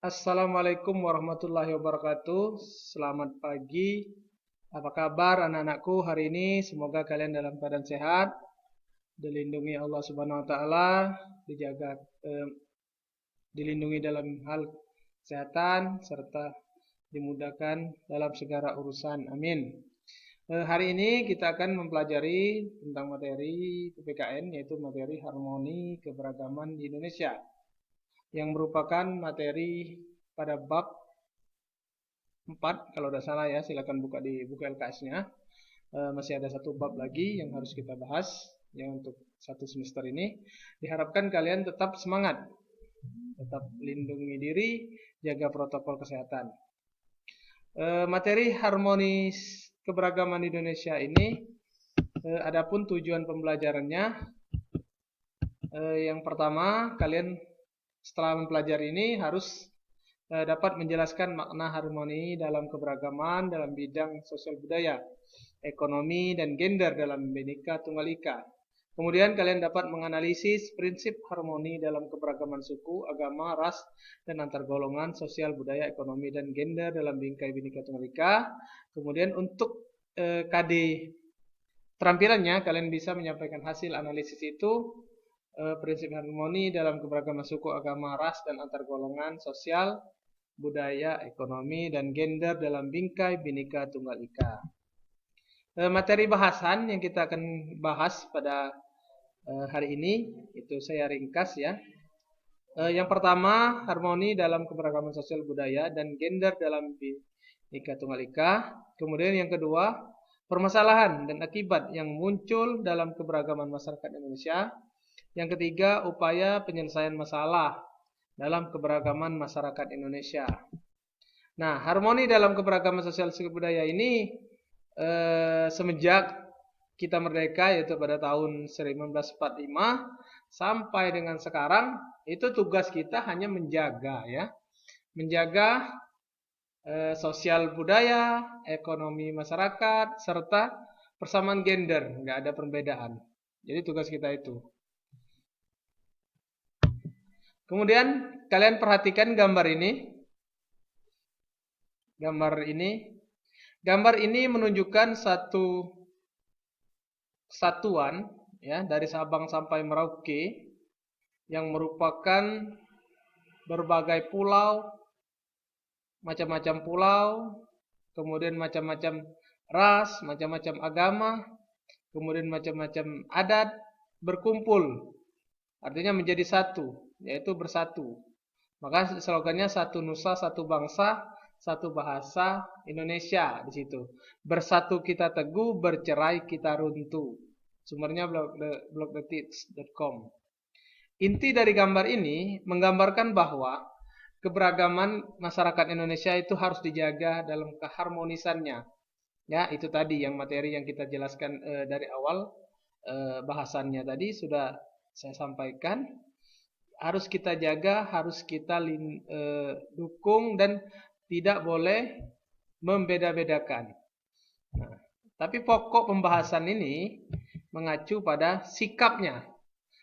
Assalamualaikum warahmatullahi wabarakatuh. Selamat pagi. Apa kabar anak-anakku hari ini? Semoga kalian dalam keadaan sehat, dilindungi Allah Subhanahu wa taala, dijaga dilindungi dalam hal kesehatan serta dimudahkan dalam segala urusan. Amin. Hari ini kita akan mempelajari tentang materi PPKN, yaitu materi harmoni keberagaman di Indonesia, yang merupakan materi pada bab 4 kalau udah salah ya. Silakan buka di buku LKS-nya. Masih ada satu bab lagi yang harus kita bahas ya untuk satu semester ini. Diharapkan kalian tetap semangat, tetap lindungi diri, jaga protokol kesehatan. Materi harmonis keberagaman Indonesia ini, adapun tujuan pembelajarannya, yang pertama, kalian setelah mempelajari ini harus dapat menjelaskan makna harmoni dalam keberagaman dalam bidang sosial budaya, ekonomi, dan gender dalam Bhinneka Tunggal Ika. Kemudian kalian dapat menganalisis prinsip harmoni dalam keberagaman suku, agama, ras, dan antar golongan sosial budaya, ekonomi, dan gender dalam bingkai Bhinneka Tunggal Ika. Kemudian untuk KD terampilannya, kalian bisa menyampaikan hasil analisis itu, prinsip harmoni dalam keberagaman suku, agama, ras, dan antar golongan sosial budaya, ekonomi, dan gender dalam bingkai Bhinneka Tunggal Ika. Materi bahasan yang kita akan bahas pada hari ini itu saya ringkas ya. Yang pertama, harmoni dalam keberagaman sosial budaya dan gender dalam Bhinneka Tunggal Ika. Kemudian yang kedua, permasalahan dan akibat yang muncul dalam keberagaman masyarakat Indonesia. Yang ketiga, upaya penyelesaian masalah dalam keberagaman masyarakat Indonesia. Nah, harmoni dalam keberagaman sosial budaya ini semenjak kita merdeka, yaitu pada tahun 1945 sampai dengan sekarang, itu tugas kita hanya menjaga ya, menjaga sosial budaya, ekonomi masyarakat, serta persamaan gender, nggak ada perbedaan. Jadi tugas kita itu. Kemudian kalian perhatikan gambar ini. Gambar ini menunjukkan satu kesatuan ya, dari Sabang sampai Merauke, yang merupakan berbagai pulau, macam-macam pulau, kemudian macam-macam ras, macam-macam agama, kemudian macam-macam adat berkumpul. Artinya menjadi satu, yaitu bersatu. Maka slogannya satu nusa, satu bangsa, satu bahasa Indonesia di situ. Bersatu kita teguh, bercerai kita runtuh. Sumbernya blogdetik.com. Inti dari gambar ini menggambarkan bahwa keberagaman masyarakat Indonesia itu harus dijaga dalam keharmonisannya. Ya, itu tadi yang materi yang kita jelaskan dari awal bahasannya tadi sudah saya sampaikan. Harus kita jaga, harus kita dukung, dan tidak boleh membeda-bedakan. Nah, tapi pokok pembahasan ini mengacu pada sikapnya.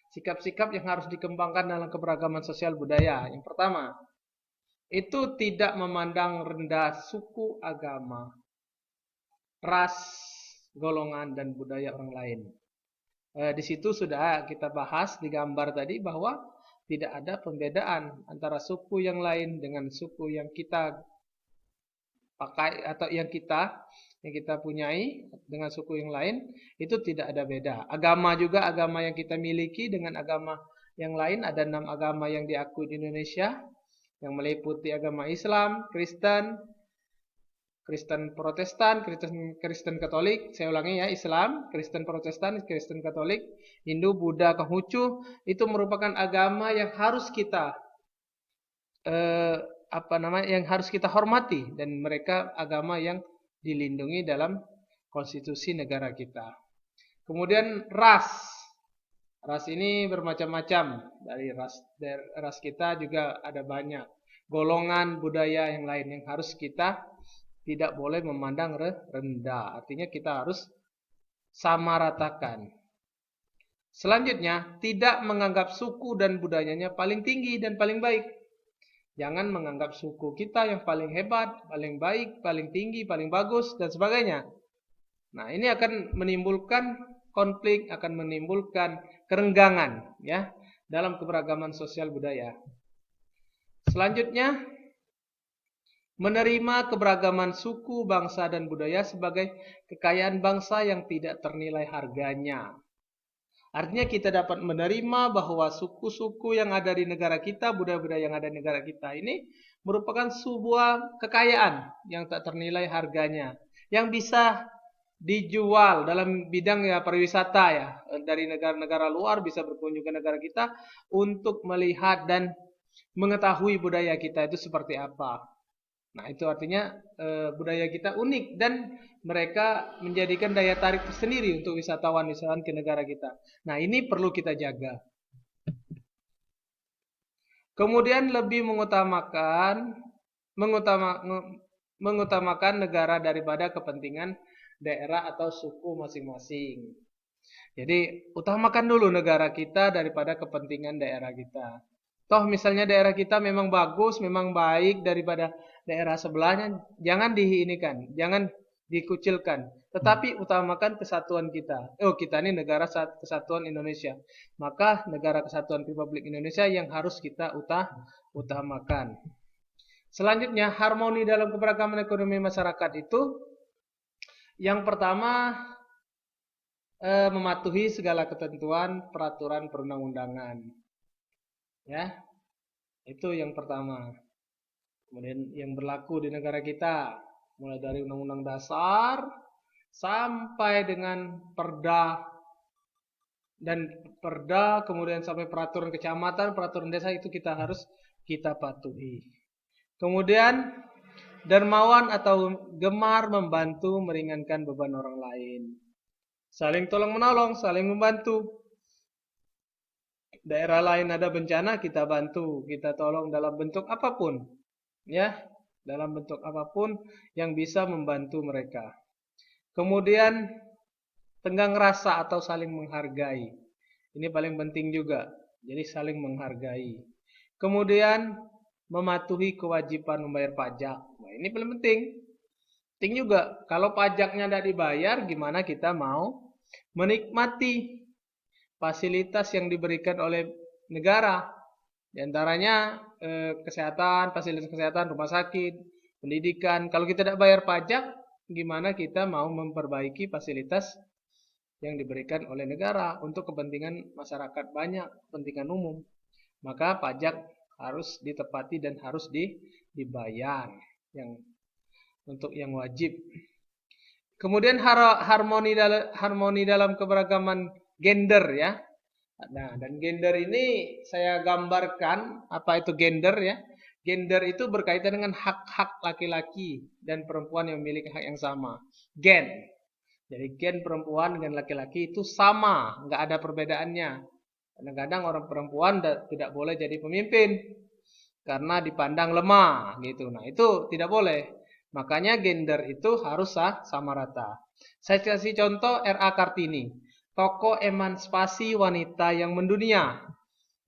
Sikap-sikap yang harus dikembangkan dalam keberagaman sosial budaya. Yang pertama, itu tidak memandang rendah suku, agama, ras, golongan, dan budaya orang lain. Di situ sudah kita bahas di gambar tadi bahwa tidak ada pembedaan antara suku yang lain dengan suku yang kita pakai atau yang kita punyai dengan suku yang lain, itu tidak ada beda. Agama juga, agama yang kita miliki dengan agama yang lain, ada 6 agama yang diakui di Indonesia, yang meliputi agama Islam, Kristen Protestan, Kristen Katolik. Saya ulangi ya, Islam, Kristen Protestan, Kristen Katolik, Hindu, Buddha, Konghucu. Itu merupakan agama yang harus kita yang harus kita hormati, dan mereka agama yang dilindungi dalam konstitusi negara kita. Kemudian ras ini bermacam-macam. Dari ras kita juga ada banyak. Golongan budaya yang lain yang harus kita tidak boleh memandang rendah. Artinya kita harus samaratakan. Selanjutnya, tidak menganggap suku dan budayanya paling tinggi dan paling baik. Jangan menganggap suku kita yang paling hebat, paling baik, paling tinggi, paling bagus, dan sebagainya. Nah, ini akan menimbulkan konflik, akan menimbulkan kerenggangan ya dalam keberagaman sosial budaya. Selanjutnya, menerima keberagaman suku, bangsa, dan budaya sebagai kekayaan bangsa yang tidak ternilai harganya. Artinya kita dapat menerima bahwa suku-suku yang ada di negara kita, budaya-budaya yang ada di negara kita ini merupakan sebuah kekayaan yang tak ternilai harganya, yang bisa dijual dalam bidang ya pariwisata ya. Dari negara-negara luar bisa berkunjung ke negara kita untuk melihat dan mengetahui budaya kita itu seperti apa. Nah, itu artinya budaya kita unik dan mereka menjadikan daya tarik tersendiri untuk wisatawan-wisatawan ke negara kita. Nah, ini perlu kita jaga. Kemudian lebih mengutamakan negara daripada kepentingan daerah atau suku masing-masing. Jadi, utamakan dulu negara kita daripada kepentingan daerah kita. Toh misalnya daerah kita memang bagus, memang baik daripada daerah sebelahnya, jangan diinikan, jangan dikucilkan. Tetapi utamakan kesatuan kita. Oh, kita ini negara kesatuan Indonesia. Maka negara kesatuan Republik Indonesia yang harus kita utamakan. Selanjutnya, harmoni dalam keberagaman ekonomi masyarakat itu yang pertama mematuhi segala ketentuan peraturan perundang-undangan. Ya, itu yang pertama. Kemudian yang berlaku di negara kita, mulai dari Undang-Undang Dasar sampai dengan Perda dan Perda, kemudian sampai peraturan kecamatan, peraturan desa itu kita harus kita patuhi. Kemudian dermawan atau gemar membantu meringankan beban orang lain. Saling tolong menolong, saling membantu. Daerah lain ada bencana, kita bantu, kita tolong dalam bentuk apapun. Ya, dalam bentuk apapun yang bisa membantu mereka. Kemudian tenggang rasa atau saling menghargai. Ini paling penting juga. Jadi saling menghargai. Kemudian mematuhi kewajiban membayar pajak. Nah, ini paling penting. Penting juga. Kalau pajaknya tidak dibayar, gimana kita mau menikmati fasilitas yang diberikan oleh negara, di antaranya kesehatan, fasilitas kesehatan, rumah sakit, pendidikan. Kalau kita tidak bayar pajak, gimana kita mau memperbaiki fasilitas yang diberikan oleh negara untuk kepentingan masyarakat banyak, kepentingan umum. Maka pajak harus ditepati dan harus dibayar untuk yang wajib. Kemudian harmoni dalam keberagaman gender ya. Nah, dan gender ini saya gambarkan apa itu gender ya. Gender itu berkaitan dengan hak-hak laki-laki dan perempuan yang memiliki hak yang sama. Gen. Jadi gen perempuan dengan laki-laki itu sama, nggak ada perbedaannya. Kadang-kadang orang perempuan tidak boleh jadi pemimpin karena dipandang lemah gitu. Nah, itu tidak boleh. Makanya gender itu harus sama rata. Saya kasih contoh R.A. Kartini. Tokoh emansipasi wanita yang mendunia.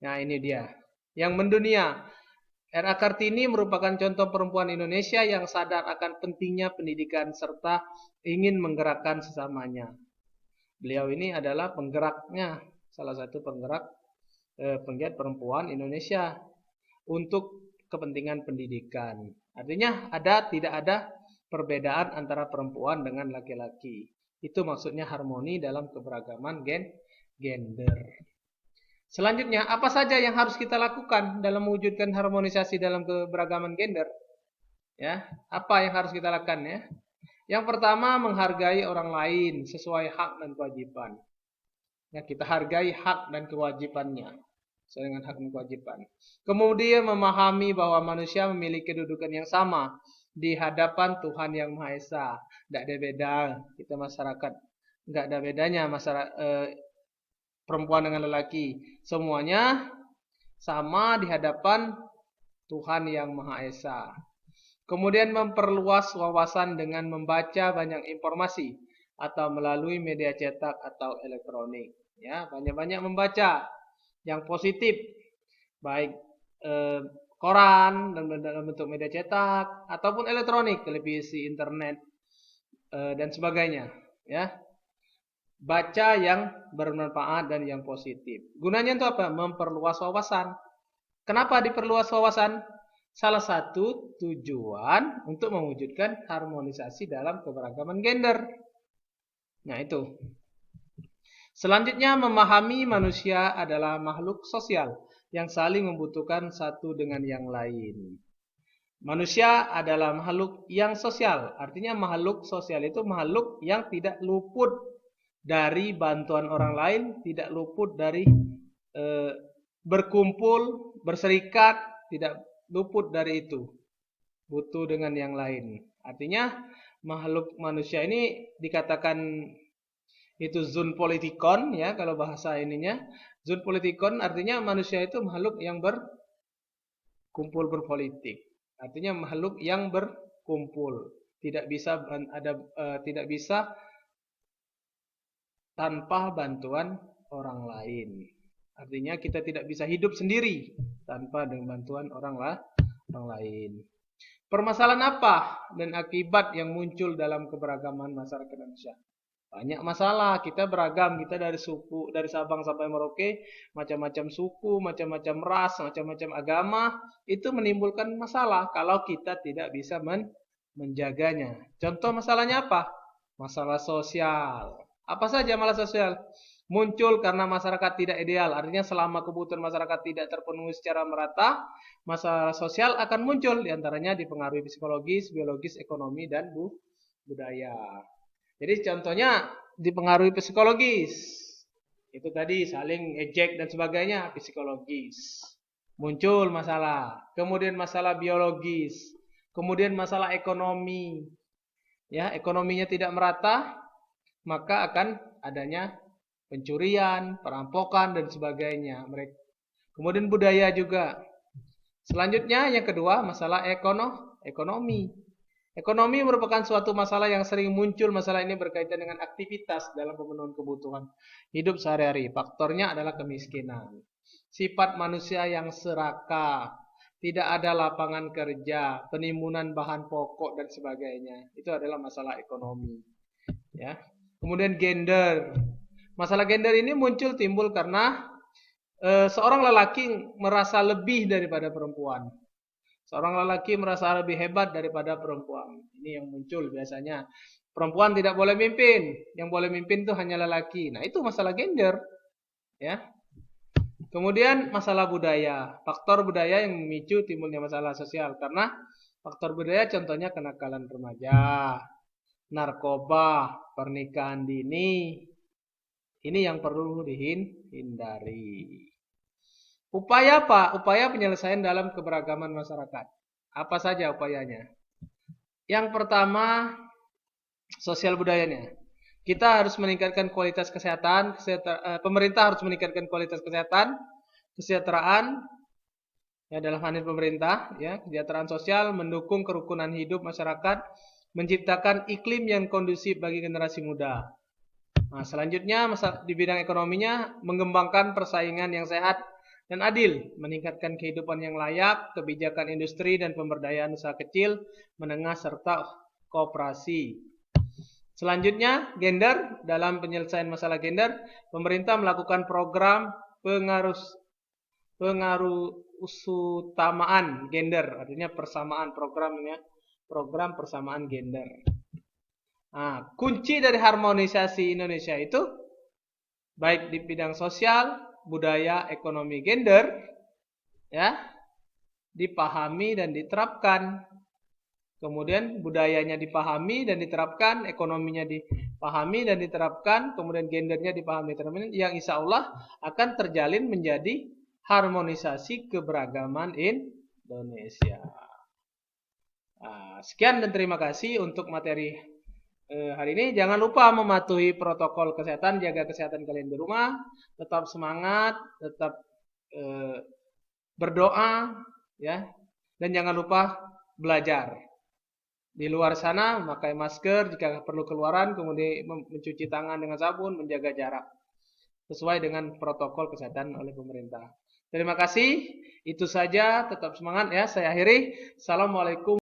Nah, ini dia. Yang mendunia. R.A. Kartini merupakan contoh perempuan Indonesia yang sadar akan pentingnya pendidikan serta ingin menggerakkan sesamanya. Beliau ini adalah penggeraknya, salah satu penggiat perempuan Indonesia untuk kepentingan pendidikan. Artinya tidak ada perbedaan antara perempuan dengan laki-laki. Itu maksudnya harmoni dalam keberagaman gender. Selanjutnya, apa saja yang harus kita lakukan dalam mewujudkan harmonisasi dalam keberagaman gender? Ya, apa yang harus kita lakukan ya? Yang pertama, menghargai orang lain sesuai hak dan kewajiban. Ya, kita hargai hak dan kewajibannya sesuai dengan hak dan kewajiban. Kemudian memahami bahwa manusia memiliki kedudukan yang sama di hadapan Tuhan Yang Maha Esa. Tidak ada beda kita masyarakat, nggak ada bedanya masyarakat perempuan dengan lelaki. Semuanya sama di hadapan Tuhan Yang Maha Esa. Kemudian memperluas wawasan dengan membaca banyak informasi atau melalui media cetak atau elektronik. Ya, banyak-banyak membaca yang positif, baik koran dalam bentuk media cetak ataupun elektronik, televisi, internet dan sebagainya, ya. Baca yang bermanfaat dan yang positif. Gunanya itu apa? Memperluas wawasan. Kenapa diperluas wawasan? Salah satu tujuan untuk mewujudkan harmonisasi dalam keberagaman gender. Nah, itu. Selanjutnya, memahami manusia adalah makhluk sosial yang saling membutuhkan satu dengan yang lain. Manusia adalah makhluk yang sosial. Artinya makhluk sosial itu makhluk yang tidak luput dari bantuan orang lain, tidak luput dari berkumpul, berserikat, tidak luput dari itu. Butuh dengan yang lain. Artinya makhluk manusia ini dikatakan itu zon politikon, ya, kalau bahasa ininya. Zon politikon artinya manusia itu makhluk yang berkumpul berpolitik. Artinya makhluk yang berkumpul, tidak bisa tidak bisa tanpa bantuan orang lain. Artinya kita tidak bisa hidup sendiri tanpa dengan bantuan orang lain. Permasalahan apa dan akibat yang muncul dalam keberagaman masyarakat Indonesia? Banyak masalah. Kita beragam, kita dari suku, dari Sabang sampai Merauke, macam-macam suku, macam-macam ras, macam-macam agama, itu menimbulkan masalah kalau kita tidak bisa menjaganya. Contoh masalahnya apa? Masalah sosial. Apa saja masalah sosial? Muncul karena masyarakat tidak ideal. Artinya selama kebutuhan masyarakat tidak terpenuhi secara merata, masalah sosial akan muncul. Diantaranya dipengaruhi psikologis, biologis, ekonomi, dan budaya. Jadi contohnya dipengaruhi psikologis. Itu tadi saling ejek dan sebagainya, psikologis. Muncul masalah. Kemudian masalah biologis. Kemudian masalah ekonomi. Ya, ekonominya tidak merata, maka akan adanya pencurian, perampokan dan sebagainya. Kemudian budaya juga. Selanjutnya yang kedua, masalah ekonomi. Ekonomi merupakan suatu masalah yang sering muncul. Masalah ini berkaitan dengan aktivitas dalam pemenuhan kebutuhan hidup sehari-hari. Faktornya adalah kemiskinan. Sifat manusia yang serakah, tidak ada lapangan kerja, penimbunan bahan pokok dan sebagainya. Itu adalah masalah ekonomi. Ya. Kemudian gender. Masalah gender ini timbul karena seorang lelaki merasa lebih daripada perempuan. Seorang lelaki merasa lebih hebat daripada perempuan. Ini yang muncul biasanya. Perempuan tidak boleh mimpin. Yang boleh mimpin itu hanya lelaki. Nah, itu masalah gender. Ya. Kemudian masalah budaya. Faktor budaya yang memicu timbulnya masalah sosial. Karena faktor budaya contohnya kenakalan remaja, narkoba, pernikahan dini. Ini yang perlu dihindari. Upaya apa? Upaya penyelesaian dalam keberagaman masyarakat. Apa saja upayanya? Yang pertama, sosial budayanya. Kita harus meningkatkan kualitas kesehatan. Pemerintah harus meningkatkan kualitas kesejahteraan. Ya, dalam hal ini pemerintah, ya, kesejahteraan sosial, mendukung kerukunan hidup masyarakat, menciptakan iklim yang kondusif bagi generasi muda. Nah, selanjutnya di bidang ekonominya mengembangkan persaingan yang sehat dan adil, meningkatkan kehidupan yang layak, kebijakan industri dan pemberdayaan usaha kecil, menengah serta koperasi. Selanjutnya, gender. Dalam penyelesaian masalah gender, pemerintah melakukan program pengarusutamaan gender, artinya persamaan programnya, program persamaan gender. Nah, kunci dari harmonisasi Indonesia itu baik di bidang sosial, budaya, ekonomi, gender, ya, dipahami dan diterapkan. Kemudian budayanya dipahami dan diterapkan, ekonominya dipahami dan diterapkan, kemudian gendernya dipahami dan diterapkan, yang insya Allah akan terjalin menjadi harmonisasi keberagaman Indonesia. Nah, sekian dan terima kasih untuk materi hari ini. Jangan lupa mematuhi protokol kesehatan, jaga kesehatan kalian di rumah, tetap semangat, tetap berdoa, ya, dan jangan lupa belajar. Di luar sana memakai masker jika perlu keluaran, kemudian mencuci tangan dengan sabun, menjaga jarak sesuai dengan protokol kesehatan oleh pemerintah. Terima kasih. Itu saja. Tetap semangat ya. Saya akhiri. Assalamualaikum.